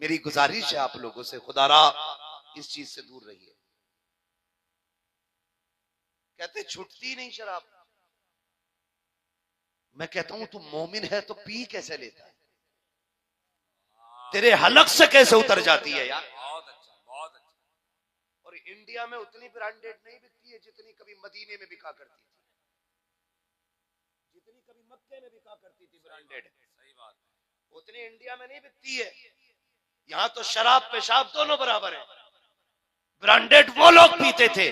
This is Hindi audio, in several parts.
मेरी गुजारिश है आप लोगों से, खुदारा इस चीज से दूर रहिए। कहते छुटती नहीं शराब। मैं कहता हूं तू मोमिन है तो पी कैसे लेता है? तेरे हलक से कैसे उतर जाती है यार? बहुत अच्छा, बहुत अच्छा। और इंडिया में उतनी ब्रांडेड नहीं बिकती है जितनी कभी मदीने में बिका करती थी, जितनी कभी मक्के में बिका करती थी ब्रांडेड। सही बात। उतनी इंडिया में नहीं बिकती है। यहां तो शराब पेशाब दोनों बराबर है। ब्रांडेड वो लोग पीते थे,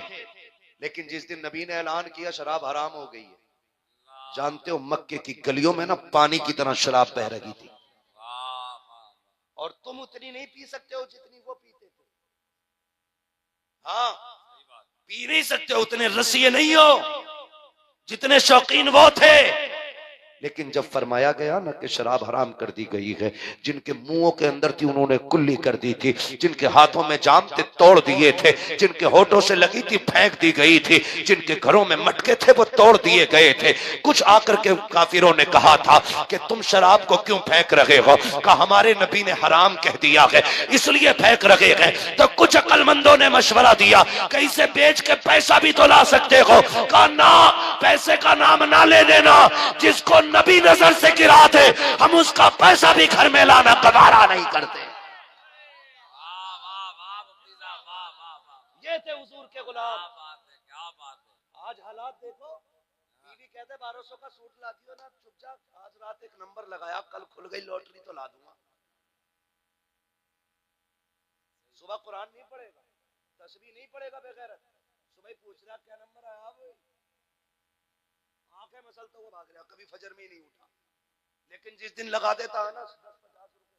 लेकिन जिस दिन नबी ने ऐलान किया शराब हराम हो गई है, जानते हो मक्के की गलियों में ना पानी की तरह शराब बह रही थी। और तुम उतनी नहीं पी सकते हो जितनी वो पीते थे। हाँ, पी नहीं सकते उतने रसिए नहीं हो जितने शौकीन वो थे। लेकिन जब फरमाया गया ना कि शराब हराम कर दी गई है, जिनके मुंहों के अंदर थी उन्होंने कुल्ली कर दी थी, जिनके हाथों में जाम थे तोड़ दिए थे, जिनके होठों से लगी थी फेंक दी गई थी, जिनके घरों में मटके थे वो तोड़ दिए गए थे। कुछ आकर के काफिरों ने कहा था कि तुम शराब को क्यों फेंक रहे हो? कहा हमारे नबी ने हराम कह दिया है इसलिए फेंक रहे हैं। तो कुछ अक्लमंदों ने मशवरा दिया कि इसे बेच के पैसा भी तो ला सकते हो। कहा ना, पैसे का नाम ना ले देना, जिसको नबी नजर से गिरा दे हम उसका पैसा भी घर में लाना गवारा नहीं करते। ये थे हुजूर के गुलाम। क्या बात है। आज हालात देखो, बीवी कहते 1200 का सूट ला दियो ना, चुपचाप आज रात एक नंबर लगाया, कल खुल गई लॉटरी तो ला दूंगा। सुबह कुरान नहीं पढ़ेगा, तस्बीह नहीं पढ़ेगा बेगैरत, सुबह पूछ रहा क्या नंबर आया, वो आंखें मसलता हुआ भाग रहा, कभी फजर में ही नहीं उठा। लेकिन जिस दिन लगा देता है ना 10-50 रुपए,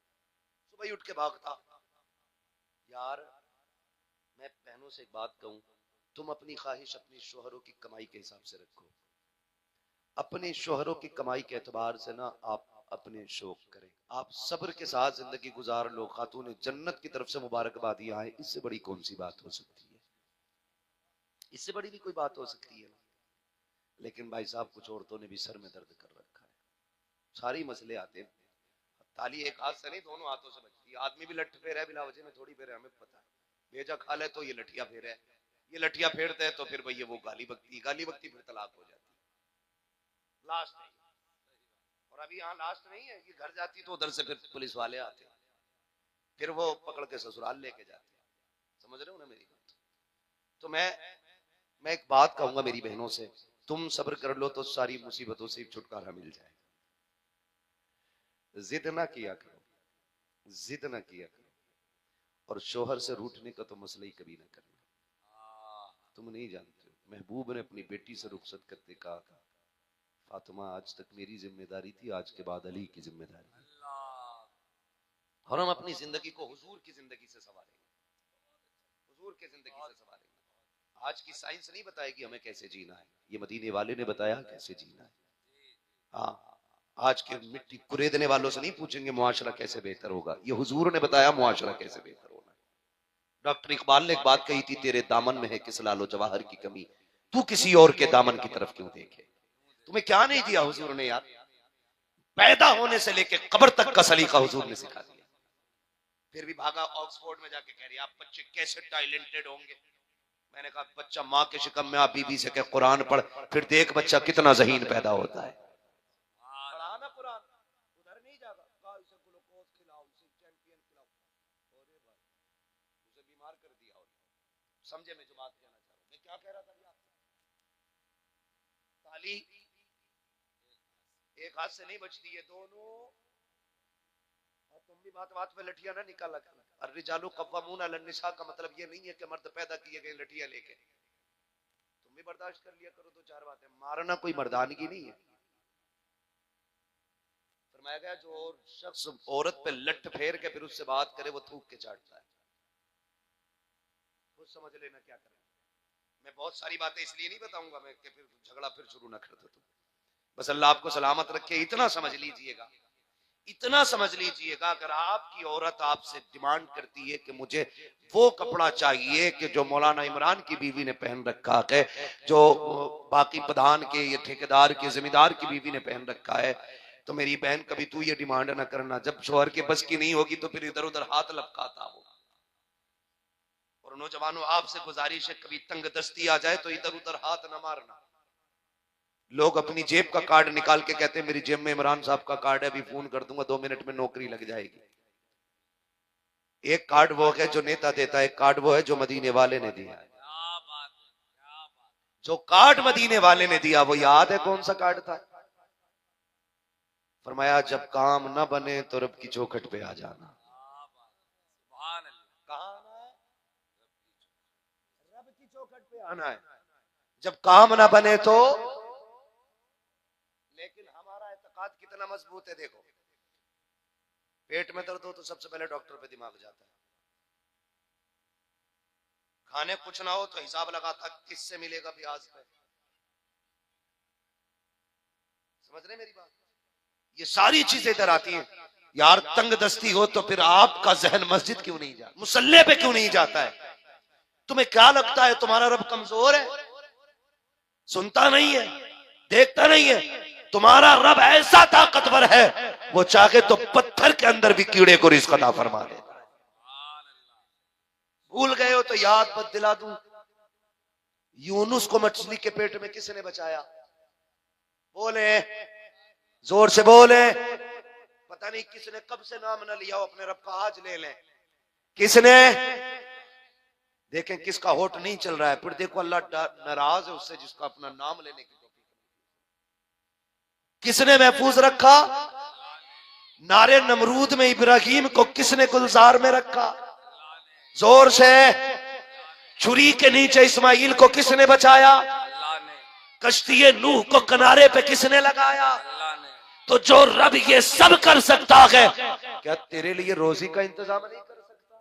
सुबह ही उठ के भागता। यार मैं बहनों से एक बात कहूं, तुम अपनी ख्वाहिश अपनी शोहरों की कमाई के हिसाब से रखो। अपने शोहरों की कमाई के एतबार से ना आप अपने शौक करें, आप सब्र के साथ जिंदगी गुजार लो। खातून जन्नत की तरफ से मुबारकबादियां आए, इससे बड़ी कौन सी बात हो सकती है? इससे बड़ी भी कोई बात हो सकती है? लेकिन भाई साहब कुछ औरतों ने भी सर में दर्द कर रखा है। सारी मसले आते हैं, ताली एक हाथ से नहीं दोनों हाथों से बजती है। आदमी भी लठ फेर है बिला वजह में, थोड़ी फेर है, हमें पता है। भेजा खा ले तो ये लठिया फेर है, ये लठिया फेरते हैं तो फिर भैया वो गाली बकती फिर तलाक हो जाती। लास्ट नहीं, और अभी यहाँ लास्ट नहीं है, ये घर जाती तो उधर से फिर पुलिस वाले आते, फिर वो पकड़ के ससुराल लेके जाते। समझ रहे हो ना मेरी बात? तो मैं एक बात कहूंगा मेरी बहनों से, तुम सब्र कर लो तो सारी मुसीबतों से छुटकारा मिल जाए। जिद ना किया करो, जिद ना किया करो, और शोहर से रूठने का तो मसला ही कभी ना करना। तुम नहीं जानते हो, महबूब ने अपनी बेटी से रुखसत करते कहा था, फातिमा आज तक मेरी जिम्मेदारी थी, आज के बाद अली की जिम्मेदारी है। और हम अपनी जिंदगी को हुजूर की जिंदगी से संवारेंगे, हुजूर की जिंदगी से संवारेंगे। आज की साइंस नहीं बताएगी हमें कैसे जीना है, ये मदीने वाले ने बताया कैसे जीना है। हाँ, आज के मिट्टी कुरेदने वालों से नहीं पूछेंगे मुआशरा कैसे बेहतर होगा, ये हुजूर ने बताया मुआशरा कैसे बेहतर होना है। डॉक्टर इकबाल ने एक बात कही थी, तेरे दामन में है किस लालो जवाहर की कमी, तू किसी और के दामन की तरफ क्यों देखे। तुम्हें क्या नहीं दिया हुजूर ने यार? पैदा होने से लेके कब्र तक का सलीका हुजूर ने सिखा दिया। फिर भी भागा ऑक्सफोर्ड में जाके कह रही आप बच्चे कैसे टैलेंटेड होंगे। मैंने कहा बच्चा माँ के शिकम में आप बीबी से कह कुरान पढ़, फिर देख बच्चा कितना ज़हीन पैदा होता है। पढ़ा ना कुरान, उधर नहीं जागा, कहा इसे ग्लूकोज खिलाओ, इसे चैंपियन खिलाओ, अरे भाई उसे बीमार कर दिया। और समझे मैं जो बात कहना चाह रहा हूँ, मैं क्या कह रहा था यार? ताली एक हाथ से नहीं बचती है, दोनों। और तुम भी बात बात में लठिया ना निकाला करना। अर्रिजालु कव्वामून अलन निसा का मतलब ये नहीं है कि मर्द पैदा किए गए लठिया लेके। तुम भी बर्दाश्त कर लिया करो दो चार बातें, मारना कोई मर्दानगी नहीं है। फरमाया गया जो शख्स औरत पे लठ फेर के फिर उससे बात करे वो थूक के चाटता है। खुद समझ लेना क्या करना। मैं बहुत सारी बातें इसलिए नहीं बताऊंगा मैं कि फिर झगड़ा फिर शुरू ना कर दो तुम। बस अल्लाह आपको सलामत रखे, इतना समझ लीजिएगा, इतना समझ लीजिएगा। अगर आपकी औरत आपसे डिमांड करती है कि मुझे वो कपड़ा चाहिए कि जो मौलाना इमरान की बीवी ने पहन रखा है, जो बाकी प्रधान के या ठेकेदार के जिम्मेदार की बीवी ने पहन रखा है, तो मेरी बहन कभी तू ये डिमांड ना करना, जब शोहर के बस की नहीं होगी तो फिर इधर उधर हाथ लपकाता हो। और नौजवानों आपसे गुजारिश है, कभी तंग दस्ती आ जाए तो इधर उधर हाथ ना मारना। लोग अपनी जेब का कार्ड निकाल के कहते हैं मेरी जेब में इमरान साहब का कार्ड है, अभी फोन कर दूंगा 2 मिनट में नौकरी लग जाएगी। एक कार्ड वो है जो नेता देता है, एक कार्ड वो है जो मदीने वाले ने दिया है। क्या बात है, क्या बात है। जो कार्ड मदीने वाले ने दिया वो याद है कौन सा कार्ड था? फरमाया जब काम न बने तो रब की चौखट पे आ जाना। क्या बात है। सुभान अल्लाह। कहाँ आना है? रब की चौखट पे आना है। जब काम ना बने तो, लेकिन हमारा एतकाद कितना मजबूत है देखो, पेट में दर्द हो तो सबसे पहले डॉक्टर पे दिमाग जाता है, खाने कुछ ना हो तो हिसाब लगाता किससे मिलेगा ब्याज पे। समझ रहे मेरी बात? ये सारी चीजें इधर आती हैं। यार तंग दस्ती हो तो फिर आपका जहन मस्जिद क्यों नहीं जाता, मुसल्ले पे क्यों नहीं जाता है? तुम्हें क्या लगता है तुम्हारा रब कमजोर है, सुनता नहीं है, देखता नहीं है? तुम्हारा रब ऐसा ताकतवर है, वो चाहे तो पत्थर के अंदर भी कीड़े को रिज़्क़ अता फरमा दे। भूल गए हो तो याद मत दिला दूं, यूनुस को मछली के पेट में किसने बचाया? बोले, जोर से बोले। पता नहीं किसने कब से नाम न लिया हो अपने रब का, आज ले लें। किसने? देखें किसका होठ नहीं चल रहा है, फिर देखो अल्लाह नाराज है उससे जिसका अपना नाम लेने की तौफीक। किसने महफूज रखा? नारे नमरूद में इब्राहिम को किसने गुलजार में रखा? जोर से। छुरी के नीचे इस्माइल को किसने बचाया? कश्ती नूह को किनारे पे किसने लगाया? तो जो रब ये सब कर सकता है, क्या तेरे लिए रोजी का इंतजाम नहीं कर सकता?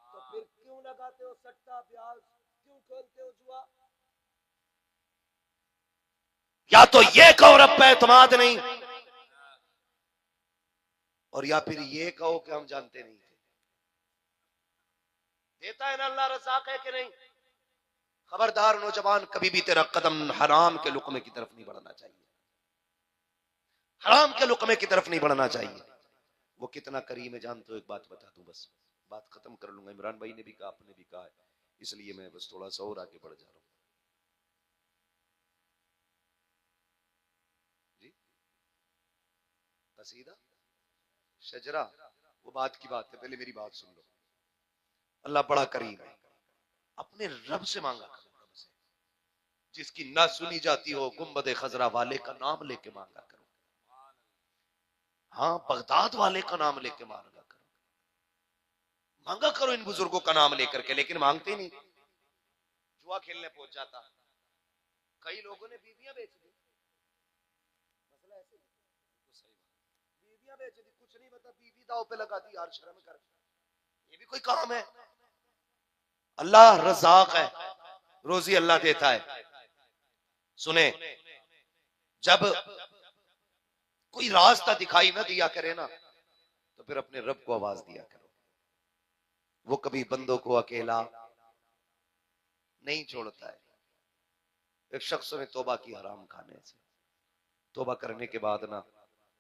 तो फिर क्यों लगाते हो सट्टा ब्याज, क्यों खेलते हो जुआ? या तो ये कहो रब पे एतमाद नहीं, और या फिर ये कहो कि हम जानते नहीं थे। देता है ना अल्लाह, रज़ाक है कि नहीं? खबरदार नौजवान, कभी भी तेरा कदम हराम के लुक़मे की तरफ नहीं बढ़ना चाहिए, हराम के लुक़मे की तरफ नहीं बढ़ना चाहिए। वो कितना करीम है जानते हो? एक बात बता दूं, बस बात खत्म कर लूंगा। इमरान भाई ने भी कहा, आपने भी कहा है, इसलिए मैं बस थोड़ा सा और आगे बढ़ जा रहा हूं जी। कसीदा शजरा, वो बात की बात है, पहले मेरी बात सुन लो। अल्लाह बड़ा करीम है, अपने रब से मांगा करो, रब से जिसकी ना सुनी जाती हो गुंबद खजरा वाले का नाम लेके मांगा करो। हाँ, बगदाद वाले का नाम लेके मांगा करो, मांगा करो इन बुजुर्गों का नाम लेकर के, लेकिन मांगते नहीं। जुआ खेलने पहुंच जाता। कई लोगों ने बीवियां बेच दी, मसला ऐसे बीवियां बेच दी, कुछ नहीं बता, बीवी दाव पे लगा दी। यार शर्म कर, ये भी कोई काम है? अल्लाह रज़ाक है, रोजी अल्लाह देता है। सुने, जब कोई रास्ता दिखाई ना दिया करे ना, तो फिर अपने रब को आवाज दिया करो। वो कभी बंदों को अकेला नहीं छोड़ता है। एक शख्स ने तौबा की हराम खाने से, तौबा करने के बाद ना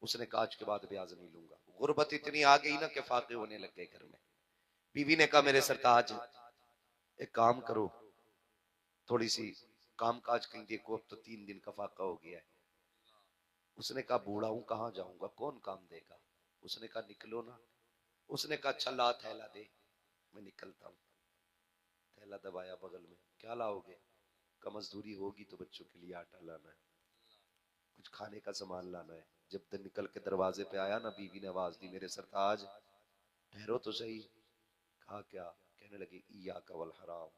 उसने कहा आज के बाद ब्याज नहीं लूंगा। गुर्बत इतनी आ गई ना कि फाके होने लग गए घर में। बीवी ने कहा मेरे सरताज एक काम करो, थोड़ी सी काम काज कहीं देखो, अब तो 3 दिन का फाका हो गया है। उसने कहा बूढ़ा हूं, कहाँ जाऊंगा, कौन काम देगा? उसने कहा निकलो ना। उसने कहा अच्छा ला थैला दे, मैं निकलता हूँ। थैला दबाया बगल में, क्या लाओगे? का मजदूरी होगी तो बच्चों के लिए आटा लाना है, कुछ खाने का सामान लाना है। जब तक निकल के दरवाजे पे आया ना, बीवी ने आवाज दी मेरे सरताज ठहरो तो सही। कहा क्या? कहने लगी इय्याका वल हराम,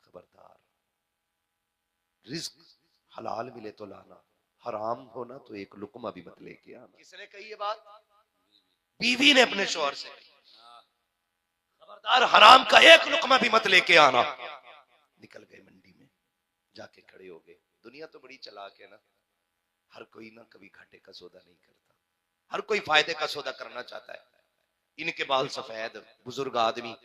खबरदार रिज्क हलाल मिले तो लाना, हराम हो ना तो एक लुकमा भी मत लेके आना। किसने कही ये बात? बीवी ने अपने शौहर से कही, खबरदार हराम का एक लुकमा भी मत लेके आना। निकल गए मंडी में, जाके खड़े हो गए। दुनिया तो बड़ी चालाक है ना, हर कोई ना कभी घाटे का सौदा नहीं करता, हर कोई फायदे का सौदा करना चाहता है। इनके बाल सफेद, बुजुर्ग आदमी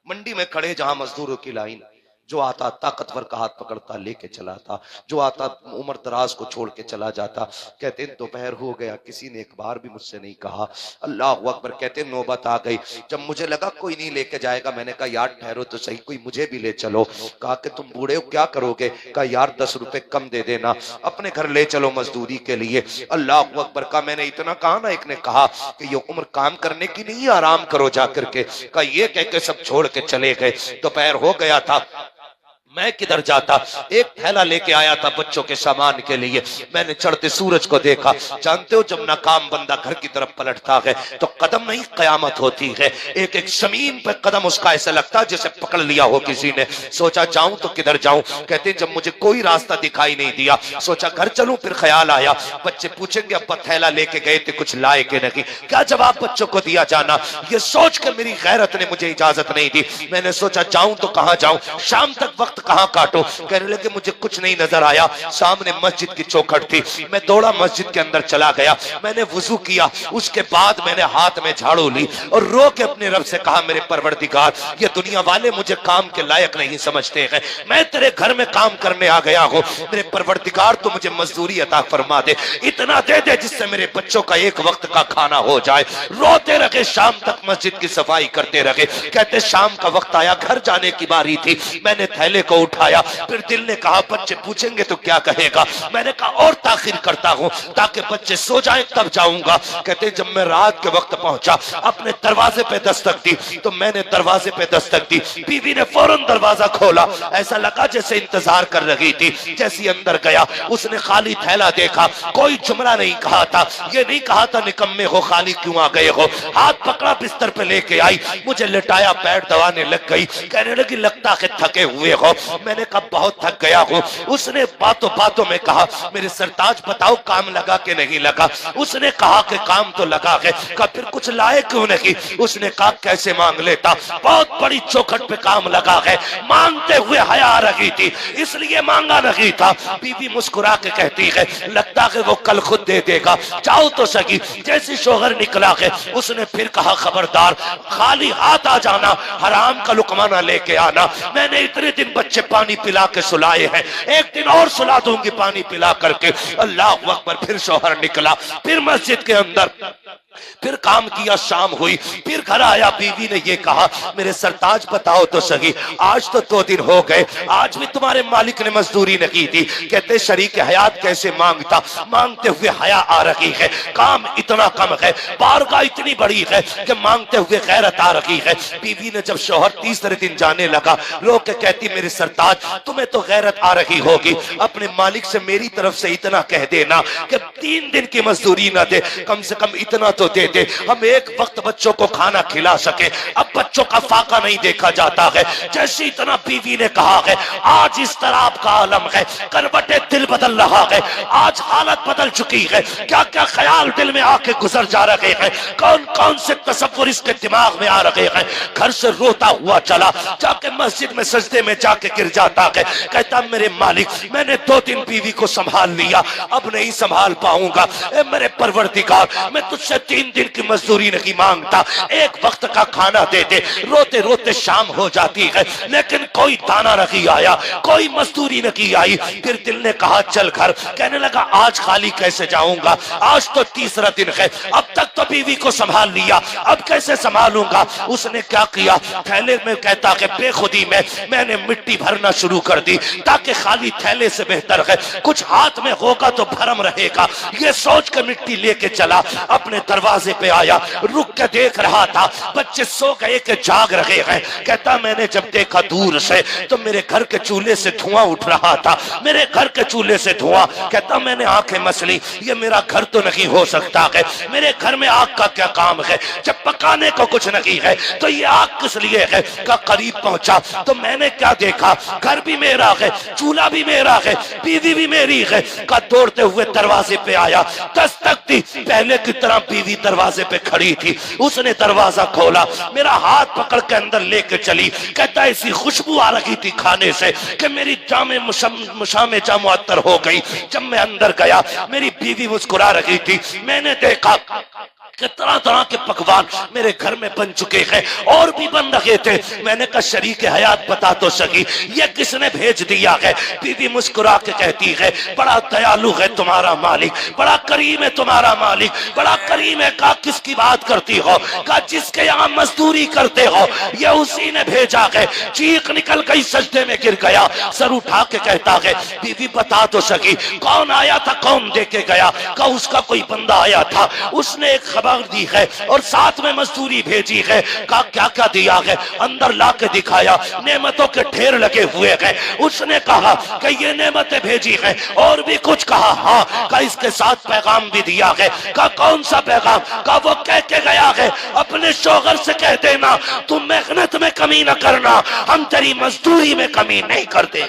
मंडी में खड़े, जहां मजदूरों की लाइन। जो आता ताकतवर का हाथ पकड़ता लेके चला था, जो आता उम्र दराज को छोड़ के चला जाता। कहते हैं दोपहर हो गया, किसी ने एक बार भी मुझसे नहीं कहा अल्लाह अकबर। कहते हैं नौबत आ गई जब मुझे लगा कोई नहीं लेके जाएगा, मैंने कहा यार ठहरो तो सही, कोई मुझे भी ले चलो। कहा कि तुम बूढ़े हो क्या करोगे? कहा यार 10 रुपए कम दे देना, अपने घर ले चलो मजदूरी के लिए। अल्लाह अकबर का मैंने इतना कहा ना, एक ने कहा कि ये उम्र काम करने की नहीं, आराम करो जाकर के। कहा ये कह के सब छोड़ के चले गए। दोपहर हो गया था, मैं किधर जाता, एक थैला लेके आया था बच्चों के सामान के लिए। मैंने चढ़ते सूरज को देखा। जानते हो जब नाकाम बंदा घर की तरफ पलटता है तो कदम नहीं कयामत होती है। एक एक जमीन पे कदम उसका ऐसा लगता है जैसे पकड़ लिया हो किसी ने। सोचा जाऊं तो किधर जाऊं। कहते जब मुझे कोई रास्ता दिखाई नहीं दिया, सोचा घर चलूं। फिर ख्याल आया बच्चे पूछेंगे अब्बा थैला लेके गए थे कुछ लाए के नहीं, क्या जवाब बच्चों को दिया जाना। ये सोच के मेरी गैरत ने मुझे इजाजत नहीं दी। मैंने सोचा जाऊं तो कहां जाऊं, शाम तक वक्त कहां काटो। कहने लगे मुझे कुछ नहीं नजर आया। सामने मस्जिद की चौखट थी, मैं दौड़ा मस्जिद के अंदर चला गया। मैंने वुजू किया, उसके बाद मैंने हाथ में झाड़ू ली और रो के अपने रब से कहा मेरे परवरदिगार, ये दुनिया वाले मुझे काम के लायक नहीं समझते हैं, मैं तेरे घर में काम करने आ गया हूँ। मेरे परवरदिगार तो मुझे मजदूरी अता फरमा दे, इतना दे दे जिससे मेरे बच्चों का एक वक्त का खाना हो जाए। रोते रहे, शाम तक मस्जिद की सफाई करते रहे। कहते शाम का वक्त आया, घर जाने की बारी थी। मैंने थैले को उठाया। फिर दिल ने कहा बच्चे पूछेंगे तो क्या कहेगा। मैंने कहा और ताखिर करता हूं ताकि बच्चे सो जाएं तब जाऊंगा। कहते जब मैं रात के वक्त पहुंचा, अपने दरवाजे पे दस्तक दी तो मैंने दरवाजे पे दस्तक दी। बीवी ने फौरन दरवाजा खोला, ऐसा लगा जैसे इंतजार कर रही थी। जैसे अंदर गया उसने खाली थैला देखा, कोई जुमला नहीं कहा था। ये नहीं कहा था निकम्मे हो खाली क्यों आ गए हो। हाथ पकड़ा बिस्तर पे लेके आई, मुझे लिटाया, पैर दबाने लग गई। कहने लगी लगता है थके हुए हो। मैंने कहा बहुत थक गया हूं। उसने बातों बातों में कहा मेरे सरताज बताओ काम लगा के नहीं लगा। उसने कहा कि काम तो लगा है। कहा फिर कुछ लाए क्यों नहीं। उसने कहा कैसे मांग लेता, बहुत बड़ी चौखट पे काम लगा है, मांगते हुए हया आ रही थी इसलिए मांगा नहीं था। बीवी मुस्कुरा के कहती है लगता है वो कल खुद दे देगा, जाओ तो सही। जैसे शोहर निकला है उसने फिर कहा खबरदार खाली हाथ आ जाना, हराम का लुकमाना लेके आना। मैंने इतने दिन बच्चे पानी पिला के सुलाए हैं, एक दिन और सुला दूंगी पानी पिला करके। अल्लाह अकबर। फिर शौहर निकला, फिर मस्जिद के अंदर, फिर काम किया, शाम हुई, फिर घर आया। बीवी ने ये कहा मेरे सरताज बताओ तो सही, आज तो 2 दिन हो गए, आज भी तुम्हारे मालिक ने मजदूरी नहीं की। कहते शरीक हयात कैसे मांगता, मांगते हुए हया आ रही है, काम इतना कम है, बारगाह इतनी बड़ी है कि मांगते हुए गैरत आ रही है। बीवी ने जब शौहर तीसरे दिन जाने लगा रो के कहती मेरे सरताज तुम्हें तो गैरत आ रही होगी, अपने मालिक से मेरी तरफ से इतना कह देना कि 3 दिन की मजदूरी ना दे, कम से कम इतना तो दे दे, हम एक वक्त बच्चों को खाना खिला सके। अब बच्चों का फाका नहीं देखा जाता है। जैसे इतना बीवी ने कहा है आज इस तरह का आलम है, करवटे दिल बदल रहा है, आज हालत बदल चुकी है। क्या क्या ख्याल दिल में आके गुजर जा रहे हैं, कौन कौन से तसव्वुर इसके दिमाग में आ रहे हैं। घर से रोता हुआ चला, जाके मस्जिद में सजदे में जाके गिर जाता है। कहता मेरे मालिक मैंने 2 दिन बीवी को संभाल लिया, अब नहीं संभाल पाऊंगा। मेरे परवरदिगार मैं तुझसे 3 दिन की मजदूरी नहीं मांगता, एक वक्त का खाना दे दे। रोते रोते शाम हो जाती है लेकिन कोई दाना नहीं आया, कोई मजदूरी नहीं आई। फिर दिल ने कहा चल घर। कहने लगा आज खाली कैसे जाऊंगा, आज तो तीसरा दिन है, अब तक तो बीवी को संभाल लिया, अब कैसे संभालूंगा। उसने क्या किया, थैले में कहता कि बेखुदी में मैंने मिट्टी भरना शुरू कर दी ताकि खाली थैले से बेहतर है कुछ हाथ में होगा तो भरम रहेगा। ये सोच कर मिट्टी लेके चला, अपने दरवाजे पे आया, रुक के देख रहा था बच्चे सो गए के जाग रहे हैं। कहता मैंने जब देखा दूर से तो मेरे घर के चूल्हे से धुआं उठ रहा था, मेरे घर के चूल्हे से धुआं। कहता मैंने आंखें मसली, ये मेरा घर तो नहीं हो सकता है, मेरे घर में आग का क्या काम है, जब पकाने को कुछ नहीं है तो ये आग किस लिए है। का करीब पहुंचा तो मैंने क्या देखा, घर भी मेरा है, चूल्हा भी मेरा है, बीवी भी मेरी है। का दौड़ते हुए दरवाजे पे आया, दस्तक दी, पहले की तरह बीवी दरवाजे पे खड़ी थी। उसने दरवाजा खोला, मेरा हाथ पकड़ के अंदर लेके चली। कहता ऐसी खुशबू आ रही थी खाने से कि मेरी जामे मुशामे जा मुअत्तर हो गई। जब मैं अंदर गया मेरी बीवी मुस्कुरा रही थी। मैंने देखा कि तरह तरह के पकवान मेरे घर में बन चुके हैं और भी बन रहे थे। मैंने कहा शरीक हयात बता तो सकी ये किसने भेज दिया है? बीवी मुस्कुरा के कहती है बड़ा दयालु है तुम्हारा मालिक, बड़ा करीम है तुम्हारा मालिक, बड़ा करीम है। कहा किसकी बात करती हो? कहा जिसके यहाँ मजदूरी करते हो ये उसी ने भेजा है। चीख निकल गई, सजदे में गिर गया, सर उठा के कहता है बीवी बता तो सकी कौन आया था, कौन दे के गया? कहा उसका कोई बंदा आया था, उसने एक खबर दी है और साथ में मजदूरी भेजी है। कहा क्या क्या दिया है? अंदर ला के दिखाया, नेमतों के ढेर लगे हुए हैं। उसने कहा कि ये नेमतें भेजी है और भी कुछ कहा। हाँ, कहा इसके साथ पैगाम भी दिया है। कहा कौन सा पैगाम? कहा वो कह के गया है अपने शौहर से कह देना तुम मेहनत में कमी न करना, हम तेरी मजदूरी में कमी नहीं करते।